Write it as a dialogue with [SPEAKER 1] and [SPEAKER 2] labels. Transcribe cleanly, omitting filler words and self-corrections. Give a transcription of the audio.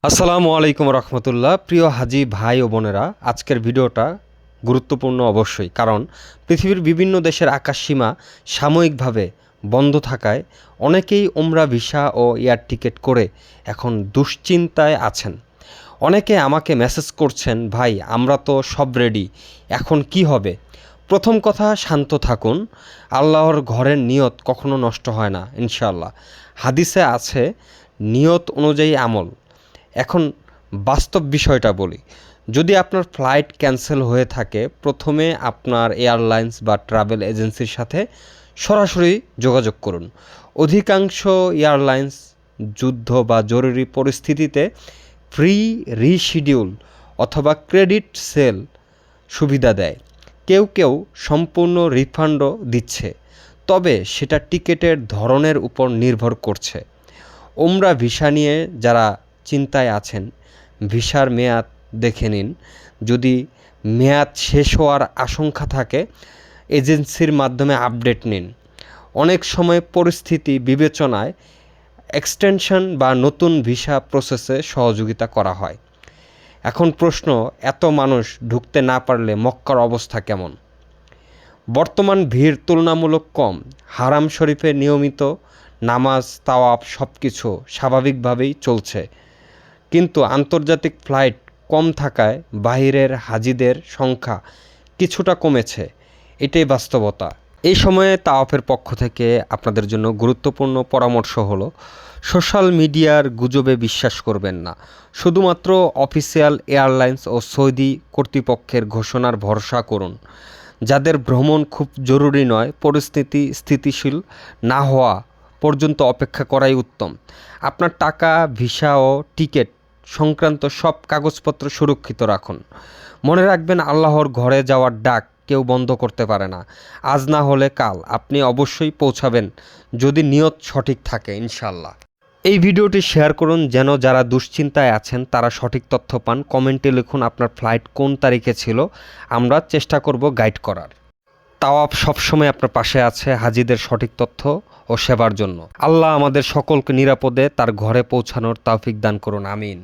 [SPEAKER 1] আসসালামু আলাইকুম রহমতুল্লাহ। প্রিয় হাজি ভাই ও বোনেরা, আজকের ভিডিওটা গুরুত্বপূর্ণ অবশ্যই, কারণ পৃথিবীর বিভিন্ন দেশের আকাশসীমা সাময়িকভাবে বন্ধ থাকায় অনেকেই উমরা ভিসা ও এয়ার টিকিট করে এখন দুশ্চিন্তায় আছেন। অনেকে আমাকে মেসেজ করছেন, ভাই আমরা তো সব রেডি, এখন কি হবে? প্রথম কথা, শান্ত থাকুন। আল্লাহর ঘরের নিয়ত কখনো নষ্ট হয় না, ইনশাআল্লাহ। হাদিসে আছে, নিয়ত অনুযায়ী আমল। এখন বাস্তব বিষয়টা বলি। যদি আপনার ফ্লাইট ক্যান্সেল হয়ে থাকে, প্রথমে আপনার এয়ারলাইন্স বা ট্রাভেল এজেন্সির সাথে সরাসরি যোগাযোগ করুন। অধিকাংশ এয়ারলাইন্স যুদ্ধ বা জরুরি পরিস্থিতিতে ফ্রি রিশিডিউল অথবা ক্রেডিট সেল সুবিধা দেয়। কেউ কেউ সম্পূর্ণ রিফান্ডও দিচ্ছে, তবে সেটা টিকিটের ধরনের উপর নির্ভর করছে। উমরা ভিসা নিয়ে যারা চিন্তায় আছেন, ভিসার মেয়াদ দেখে নিন। যদি মেয়াদ শেষ হওয়ার আশঙ্কা থাকে, এজেন্সির মাধ্যমে আপডেট নিন। অনেক সময় পরিস্থিতি বিবেচনায় এক্সটেনশন বা নতুন ভিসা প্রসেসে সহযোগিতা করা হয়। এখন প্রশ্ন, এত মানুষ ঢুকতে না পারলে মক্কার অবস্থা কেমন? বর্তমান ভিড় তুলনামূলক কম। হারাম শরীফে নিয়মিত নামাজ, তাওয়াফ সব কিছু স্বাভাবিকভাবেই চলছে, কিন্তু আন্তর্জাতিক ফ্লাইট কম থাকায় বাহিরের হাজিদের সংখ্যা কিছুটা কমেছে। এটাই বাস্তবতা। এই সময়ে তাওয়াফের পক্ষ থেকে আপনাদের জন্য গুরুত্বপূর্ণ পরামর্শ হলো, সোশ্যাল মিডিয়ার গুজবে বিশ্বাস করবেন না। শুধুমাত্র অফিসিয়াল এয়ারলাইন্স ও সৌদি কর্তৃপক্ষের ঘোষণার ভরসা করুন। যাদের ভ্রমণ খুব জরুরি নয়, পরিস্থিতি স্থিতিশীল না হওয়া পর্যন্ত অপেক্ষা করাই উত্তম। আপনার টাকা, ভিসা ও টিকিট সংক্রান্ত সব কাগজপত্র সুরক্ষিত রাখুন। মনে রাখবেন, আল্লাহর ঘরে যাওয়ার ডাক কেউ বন্ধ করতে পারে না। আজ না হলে কাল আপনি অবশ্যই পৌঁছাবেন, যদি নিয়ত সঠিক থাকে, ইনশাল্লাহ। এই ভিডিওটি শেয়ার করুন, যেন যারা দুশ্চিন্তায় আছেন তারা সঠিক তথ্য পান। কমেন্টে লিখুন আপনার ফ্লাইট কোন তারিখে ছিল, আমরা চেষ্টা করব গাইড করার। তাওয়াফ সবসময় আপনার পাশে আছে হাজিদের সঠিক তথ্য ও সেবার জন্য। আল্লাহ আমাদের সকলকে নিরাপদে তার ঘরে পৌঁছানোর তৌফিক দান করুন, আমিন।